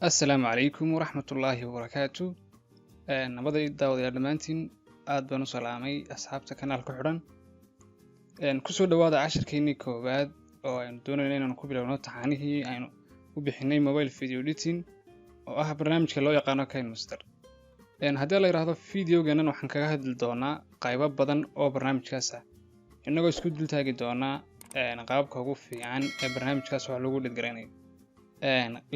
Assalaamu calaykum waraxmatullaahi wabarakaatu. Nabaday daawadayaal dhammaantiin aad baan u salaamay asxaabta kanaalka xidhan. Kusoo dhawaada cashirkeennii koowaad oo aynu doonayno inaan ku bilowno taxanihii aynu u bixinay mobile video editing oo ah barnaamijka loo yaqaano KineMaster. Haddii la yiraahdo videogeennan waxaan kaga hadli doonaa qaybo badan oo barnaamijkaas ah innagoo isku dul taagi doonaa qaababka ugu fiican ee barnaamijkaas wax lagu dhiganayo.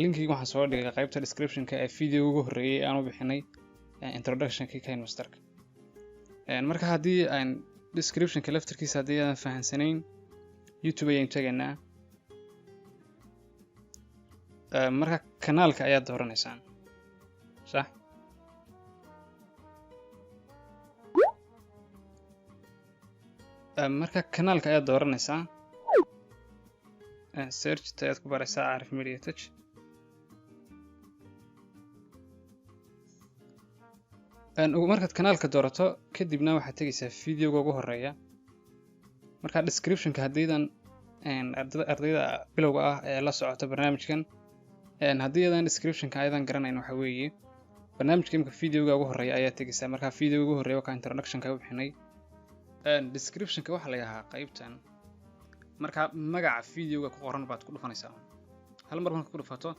linkiga waxaan soo dhigay qaybta description-ka ee video ugu horeeyay aan u bixinay introduction-kii KineMaster-ka. Marka haddii aan description-ka laftirkiisa haddii aan fahansanayn YouTube ayaan tagaynaa. Marka kanaalka ayaad dooranaysaan sax marka kanaalka ayaad dooranaysaa search taad ku baraysaa Arif Media Touch. Markaad kanaalka doorato kadibna waxaad tegaysaa videoga ugu horeeya. Marka description-ka haddaydan ardayda bilowga ah ee la socota barnaamijkan haddii aydan description-ka aydan garanayn waxa weeye barnaamijka imika videoga ugu horeeya ayaa tegaysaa. Marka videoga ugu horeeya waa introduction-ka u bixinay. Description-ka waxa la yiraahdaa qaybtan marka magaca videoga ku qoran baad ku dhufanaysaa. Hal mar markaad ku dhufato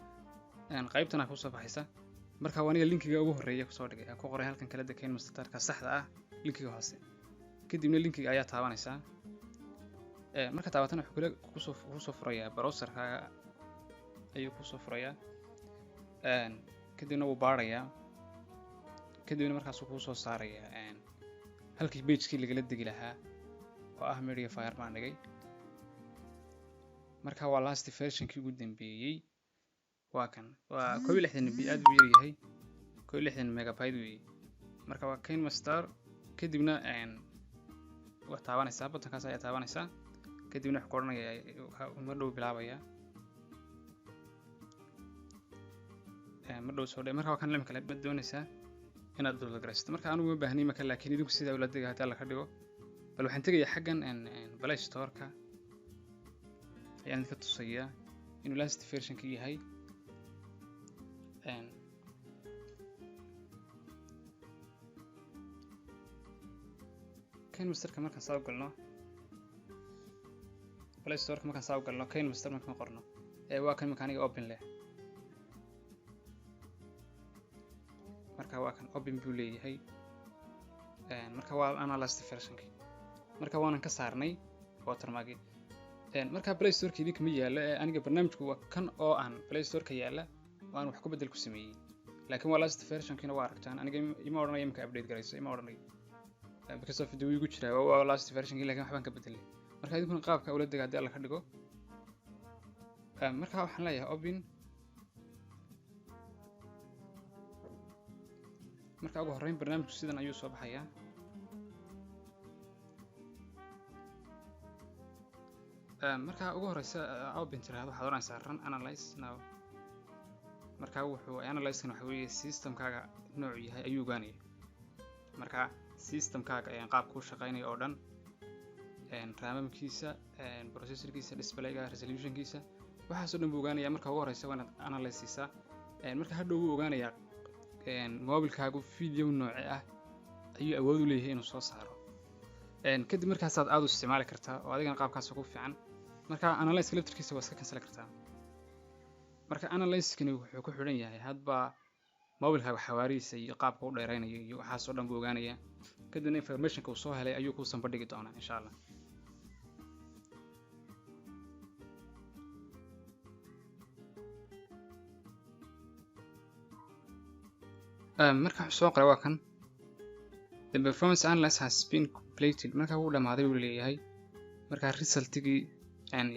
qaybtan aad ku soo baxaysa. Marka waniga linkiga ugu horeeya ku soo dhigay ku qoray halkan kala KineMaster-ka saxda ah linkiga hoose. Kadibna linkiga ayaa taabanaysaa. Marka taabatana wuxuu ku soo furayaa browser-kaaga ayuu ku soo furayaa. Kadibna wuu baarayaa. Kadibna markaas uu ku soo saarayaa halkii page-kii lagala degi lahaa oo ah Mediafire baan dhigay. Marka waa last version-kii ugu dambeeyay waa kan waa 61 MB aad u yar yahay 61 megabyte weey. Marka waa KineMaster kadibna waa taabanaysaa button-kaas ayaa taabanaysaa kadibna wuxuu qoranayaa ma dhow bilaabaya ma dhow soo marka waa kan limka la doonaysaa inaad download garaysto. Marka anigu ma baahnay marka laakiin idinku sida ula dega hadii la ka dhigo bal waxaan tagayaa xaggan Play Store-ka ayaan ka tusayaa inuu last version-ka yahay. KineMaster-ka markaan soo galno Play Store-ka markaan soo galno KineMaster markaan qorno waa kan aniga open leh. marka waa kan open buu leeyahay. Marka waa ana last version-ka marka waanan ka saarnay watermark. Marka Play Store-ka idinka ma yaala aniga barnaamijku waa kan oo aan Play Store-ka yaala waan wax ku bedel ku sameeyay laakiin waa last version-kina waa aragtaan aniga ima oranayo imka update garayso ima oranayo because of video igu jira waa last version-kii laakiin waxbaan ka bedelay. Marka idinkuna qaabka ula dega hadii la ka dhigo marka waxaan leeyahay open. marka ugu horeyn barnaamijku sidan ayuu soo baxayaa. marka ugu horeysa open tiraahdo waxaad oranaysaa run analyze now. marka wuxuu analyze-kan waxa weeye system-kaaga noocu yahay ayuu ogaanaya. marka system-kaaga ayaan qaab ku shaqeynaya oo dhan RAM-kiisa processor-kiisa display-ga resolution-kiisa waxaas oo dhan buu ogaanaya. marka ugu horeysa waa inaad analyze-isaa marka hadhow wuu ogaanaya mobile-kaagu video nooce ah ayuu awood u leeyahay inuu soo saaro. kadib markaas aad u isticmaali kartaa oo adigana qaabkaas ugu fiican. marka analyze-ka laftirkiisa waa iska cancel kartaa. marka analyze-kani wuxuu ku xidhan yahay hadba mobile-kaaga xawaarihiisa iyo qaabka uu dheeraynayo iyo waxaas oo dhan buu ogaanaya. kadibna information-ka uu soo helay ayuu ku sanbadhigi doonaa insha Allah. marka soo qoray waa kan the performance analysis has been completed. marka uu dhamaaday uu leeyahay marka result-igi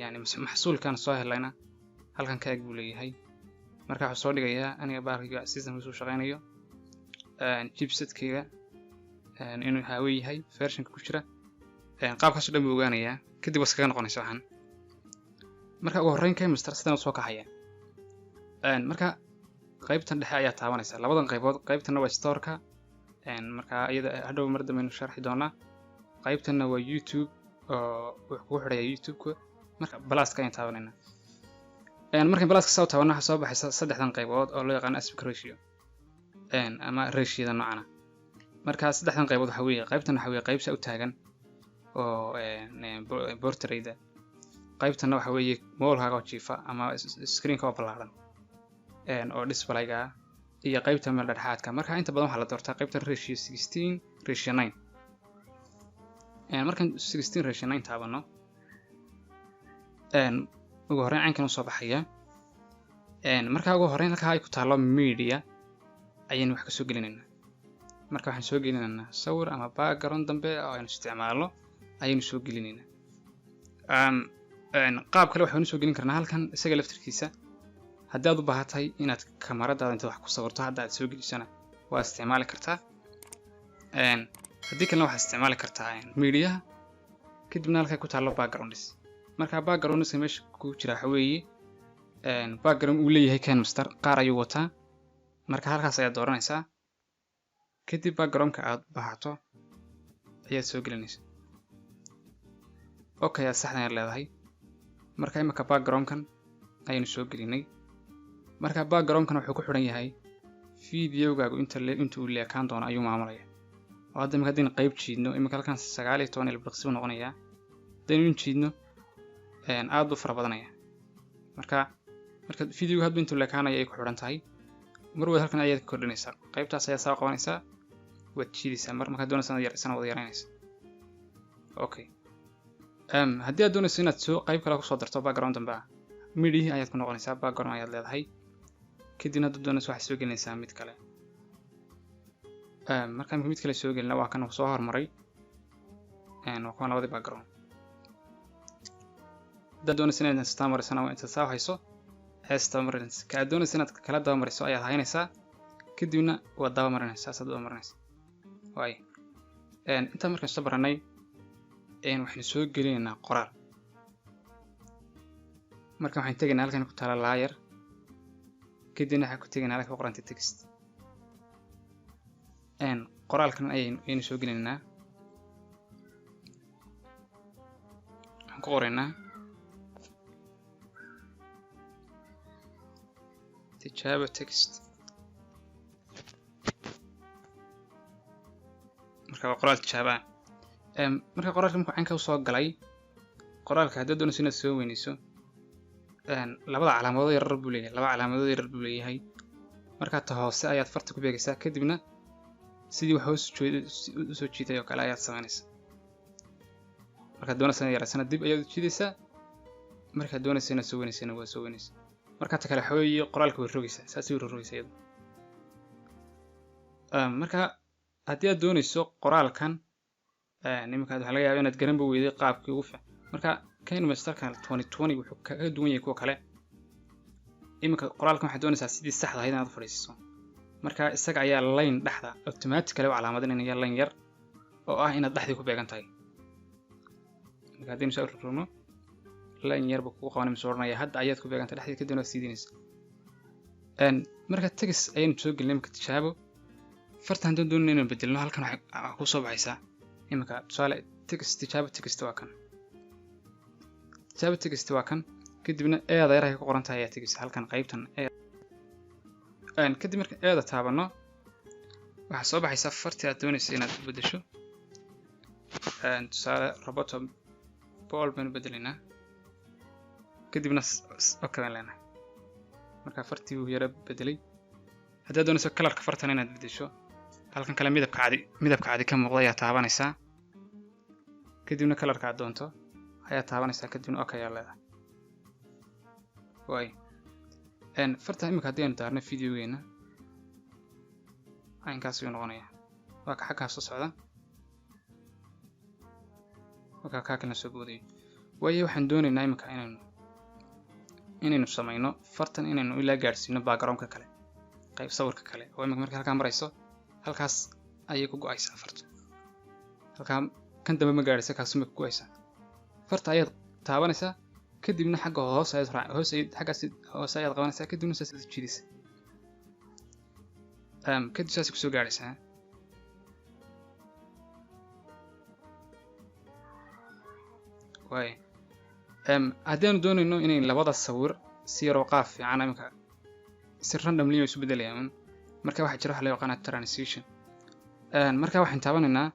yani maxsuulkan soo helayna halkan ka eeg buu leeyahay. marka wuxuu soo dhigayaa aniga baarkiga system-ka soo shaqeynayo chipset-kiga inuu hawey yahay version-ka ku jira qaabkaas oo dhan buu ogaanayaa. kadib waskaga noqonaysa waxan marka ugu horeyn KineMaster sidan soo kaxaya. marka qaybtan dhexe ayaa taabanaysa labadan qaybood. qaybtana waa store-ka marka iyada hadhow mar dambe aynu sharxi doonaa. qaybtana waa YouTube oo wuxuu ku xidhayaa YouTube-ka marka plus-ka ayaan taabanayna. markaan balaaska soo taabano waxa soo baxaysa saddexdan qaybood oo loo yaqaan aspect ratio ama ratioda noocana. marka saddexdan qaybood waxa weeye qaybtan waxa weeye qaybta u taagan oo portrait-da, qaybtana waxa weeye moolkaaga oo jiifa ama screen-ka oo ballaaran oo display-ga ah, iyo qaybta meel dhexaadka. marka inta badan waxaa la doortaa qaybta ratio 16 ratio 9. markaan 16 ratio 9 taabano ugu horreyn caynkan u soo baxaya. marka ugu horreyn halka ay ku taalo media ayaynu wax ka soo gelinaynaa. marka waxaan soo gelinaynaa sawir ama background dambe oo aynu isticmaalo ayaynu soo gelinaynaa. qaab kale waxaynu soo gelin karnaa halkan isaga laftirkiisa. haddii aad u baahatay inaad kamaradaada inta wax ku sawirto hadda aad soo gelisana waa isticmaali kartaa. haddii kalena waxaad isticmaali kartaa media kadibna halka ku taalo backgrounds. marka backgroundska meesha ku jira waxa weeye background uu leeyahay KineMaster qaar ayuu wataa. marka halkaas ayaad dooranaysaa, kadib backgroundka aad baahato ayaad soo gelinaysaa. okay aad saxdan ayaad leedahay. marka imika backgroundkan ayaynu soo gelinay. marka backgroundkan wuxuu ku xiran yahay videogaagu inta uu leekaan doono ayuu maamulaya. oo hadda imika haddaynu qayb jiidno imika halkan 19 ilbiriqsi buu noqonayaa. haddaynu in jiidno aad buu fara badanaya. marka videogu hadba intuu leekaanaya ay ku xiran tahay. marwad halkan ayaad ka kordhinaysaa, qaybtaas ayaad saa qabanaysaa, waad jiidaysaa. marka doonaysaa inaad yaraysana wada yaraynaysaa. okay haddii aad doonayso inaad soo qayb kale ku soo darto background dambe ah, media ayaad ku noqonaysaa, background ayaad leedahay, kadibna haddaad doonayso waxaad soo gelinaysaa mid kale. marka mid kale soo gelina waa kan soo hormaray waa kuwan labadii background. haddaad doonayso inaad istamarisan waa inta saa hayso istamarisan ka aad doonayso inaad kala daba mariso ayaad haynaysaa, kadibna waad daba marinaysaa, saad daba marinaysaa. waay inta markaan soo baranay waxaan soo gelinaynaa qoraal. marka waxaan tegaynaa halkan ku taala layer, kadibna waxaan ku tegaynaa halka ku qoran text. qoraalkan ayaynu soo gelinaynaa. waxaan ku qoraynaa tijaabo text. marka waa qoraal tijaabo ah. marka qoraalka markuu caynka u soo galay, qoraalka haddaad doonayso inaad soo weynayso labada calaamadood yaryar buu leeyahay, laba calaamadood yaryar buu leeyahay. marka ta hoose ayaad farta ku beegaysaa, kadibna sidii wax hoos u soo jiiday oo kale ayaad samaynaysaa. markaad doonayso inaad yaraysana dib ayaad u jiidaysaa, markaad doonayso inaad soo weynaysana waa soo weynaysaa. marka ta kale waxa weeye qoraalka way rogaysaa, saasay u rogaysaa iyadu. marka haddii aad doonayso qoraalkan nimanka waxa laga yaabaa inaad garanba weyday qaabkii ugu fiican. marka KineMasterkan 2020 wuxuu kaga duwan yahay kuwa kale. iminka qoraalkan waxaad doonaysaa sidii saxda ahayd inaad u fadhiiso. marka isaga ayaa line dhexda automatically u calaamadinaya line yar oo ah inaad dhexdii ku beegan tahay. marka haddii soo rogno line yar buu ku qabanay misoornaya hadda ayaad ku beegan tahay dhexdii, kadibna waad siidiinaysaa. marka text ayaynu soo gelinay imika tijaabo. fartaan doonayno inaan bedelno halkan waxa ku soo baxaysaa imika tusaale text tijaabo text waa kan. tijaabo text waa kan, kadibna eeda yar ay ku qoran tahay ayaa text halkan qaybtan kadib marka eeda taabano waxa soo baxaysa fartii aad doonayso inaad u bedesho. tusaale roboto ball baan bedelinaa, kadibna okay baan leenahay. marka fartii uu yara bedelay. haddaad doonayso kalarka fartan inaad bedesho, halkan kale midabka cadi ka muuqda ayaa taabanaysaa, kadibna kalarka aad doonto ayaa taabanaysaa, kadibna okay ayaa leedahay. waay farta imika haddii aynu daarno videogeena caynkaas ayuu noqonayaa. waa ka xaggaa soo socda, waa kaa kalena soo boodayo. waayo waxaan doonaynaa imika inaynu samayno fartan inaynu ilaa gaadhsiino backgroundka kale, qayb sawirka kale. oo imika markii halkaa marayso halkaas ayay ku go'aysaa fartu. halkaa kan dambe ma gaadhaysa, kaasuma ku go'aysaa. farta ayaad taabanaysaa, kadibna xagga hoose ayaad qabanaysaa, kadibna saas aad jiidaysaa. kadib saas ku soo gaadhaysaa. waay haddii aanu doonayno inay labada sawir si yar oo qaaf fiican imika si randomly isu bedelayaan marka waxa jira waxa loo yaqaan transition marka waxaan taabanaynaa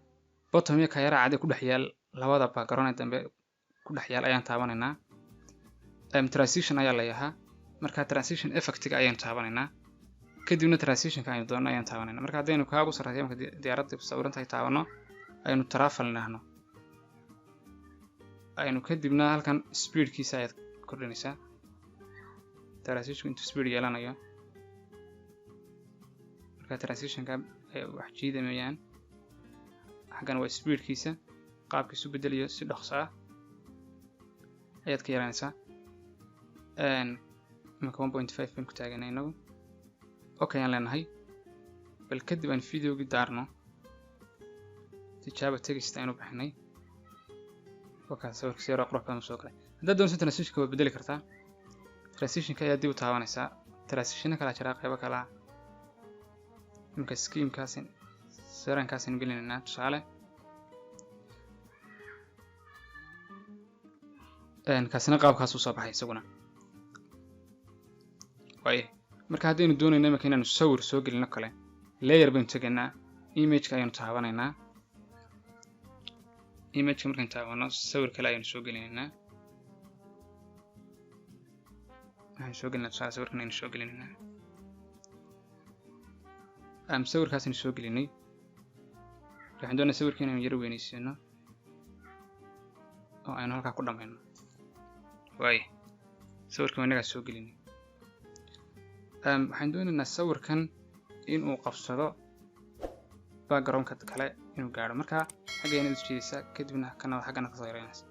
bottom ka yara caadi ku dhex yaal labada background ee dambe ku dhex yaal ayaan taabanaynaa transition ayaa la yahaa marka transition effect-ga ayaan taabanaynaa kadibna transition-ka ayaan doonaa ayaan taabanaynaa marka haddaynu kaagu sarreeyo marka diyaaradda sawiranta taabano aynu travel nahno aynu kadibna halkan speed-kiisa ayaad kordhinaysaa transition intuu speed yeelanayo marka transition-ka wax jiidamayaan xaggan waa speed-kiisa qaabkiisu bedelayo si dhaqso ah ayaad ka yeelanaysaa imika 1.5 baan ku taaganay inagu okay aan leenahay bal kadib aan videogii daarno tijaabo tegista aynu bixinay wakaas sawirka si yar oo qurux badan soo galay haddaad doonayso transition-ka waa bedeli kartaa transition-ka ayaa dib u taabanaysaa transition-ka kala jira qaybo kala imika scheme-kaas sarankaas aynu gelinaynaa tusaale kaasina qaabkaas u soo baxay isaguna way marka haddaynu doonayno imika inaanu sawir soo gelino kale layer baynu tegaynaa image-ka ayaynu taabanaynaa image-ka markaan taabano sawir kale ayaynu soo gelinaynaa waxaan soo gelinaa tusaale sawirkan ayaynu soo gelinaynaa sawirkaas aynu soo gelinay waxaan doonaa sawirka inaynu yar weynaysiino oo aynu halkaa ku dhammayno way sawirkan waa inagaa soo gelinay waxaan doonaynaa sawirkan inuu qabsado background-ka kale inuu gaadho marka xagga inaad isjeedaysaa kadibna kana xaggana ka soo yareynaysaa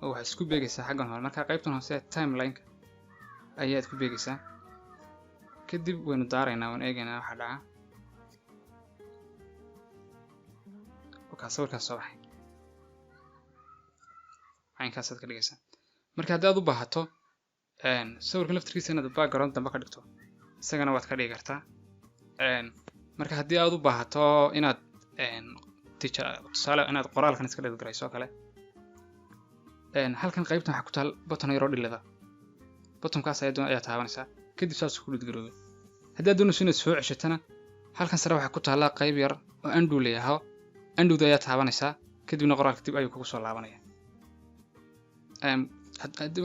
oo waxaad isku beegaysaa xaggan hore marka qaybtan hoose timeline-ka ayaad ku beegaysaa kadib waynu daaraynaa waan eegaynaa waxa dhaca wakaa sawirkaas soo baxay caynkaasaad ka dhigaysaa marka haddii aad u baahato sawirka laftirkiisa inaad background dambe ka dhigto isagana waad ka dhigi kartaa marka haddii aad u baahato inaad tusaale inaad qoraalkan iska dhiggarayso kale halkan qaybtan waxaa ku taal button yar oo dhilida buttonkaas ayaa taabanaysaa kadib saas ku dhiggaroobay haddii aad doonayso inaad soo ceshatana halkan sare waxaa ku taallaa qayb yar oo undo la yaaho undoda ayaa taabanaysaa kadibna qoraalka dib ayuu kugu soo laabanaya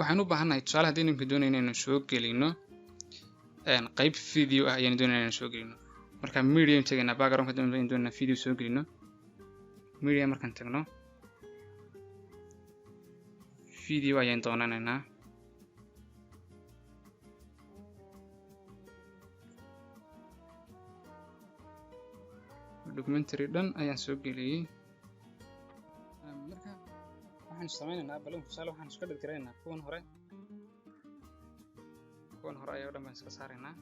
waxaan u baahannahay tusaale haddii ninka doonayno inaynu soo gelino qayb video ah ayaynu doonayna inaynu soo gelino marka media ayaynu tegaynaa background-ka dambe ayaynu doonayna video soo gelino media markaan tagno video ayaynu doonanaynaa documentary dhan ayaan soo geliyey marka waxaan samaynaynaa balon tusaale waxaan iska dhigaraynaa kuwan hore ayaa dhan baan iska saaraynaa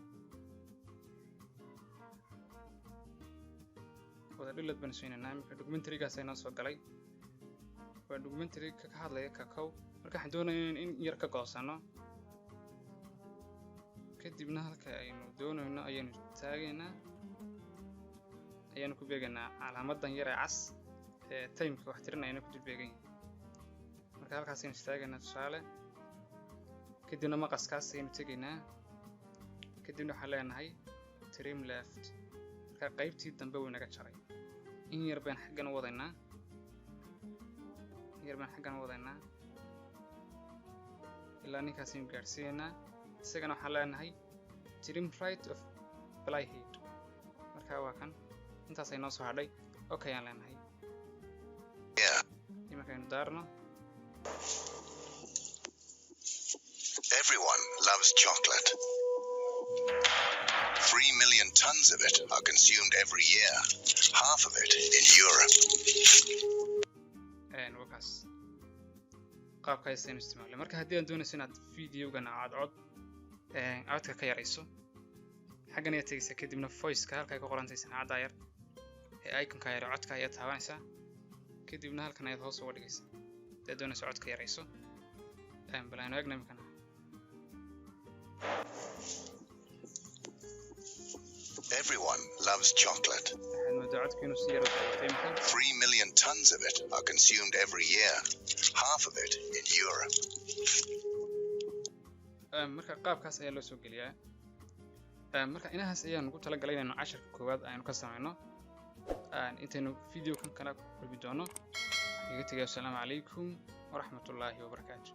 wada dhilad baan isweynaynaa imika documentary-gaas aynoo soo galay waa documentary ka hadlaya Kakao marka waxaan doonayaa in yar ka goosano kadibna halka aynu doonayno ayaynu taagaynaa ayaanu ku beegaynaa calaamadan yar ee cas ee time-ka wax tirinayna ku dul beegan marka halkaas aynu istaagaynaa tusaale kadibna maqaskaas ayaynu tegaynaa kadibna waxaan leenahay trim left marka qaybtii dambe wuu naga jaray in yar baan xaggan u wadaynaa ilaa ninkaas aynu gaadhsiinaynaa isagana waxaan leenahay trim right of plyhead marka waa kan intaas ay noo soo hadhay okay aan leenahay imarkaynu daarno Everyone loves chocolate. 3 million tons of it are consumed every year, half of it in Europe. wakaas qaabkaas aynu isticmaalay marka haddii aad doonayso inaad videogan codka ka yarayso xaggan ayaad tegaysaa kadibna voice-ka halka ay ku qorantahay saacadda yar ee icon-ka yar codka ayaad taabanaysaa kadibna halkan ayaad hoos uga dhigaysaa haddii aad doonayso codka yarayso bal aynu eegna imikana Everyone loves chocolate. 3 million tons of it are consumed every year, half of it in Europe. marka qaabkaas ayaa loo soo geliyaa marka inahaas ayaan ugu talagalay inaynu casharka koowaad aynu ka samayno intaynu video kan kala kulmi doono iga tagay. Assalaamu calaykum waraxmatullaahi wabarakaatuh.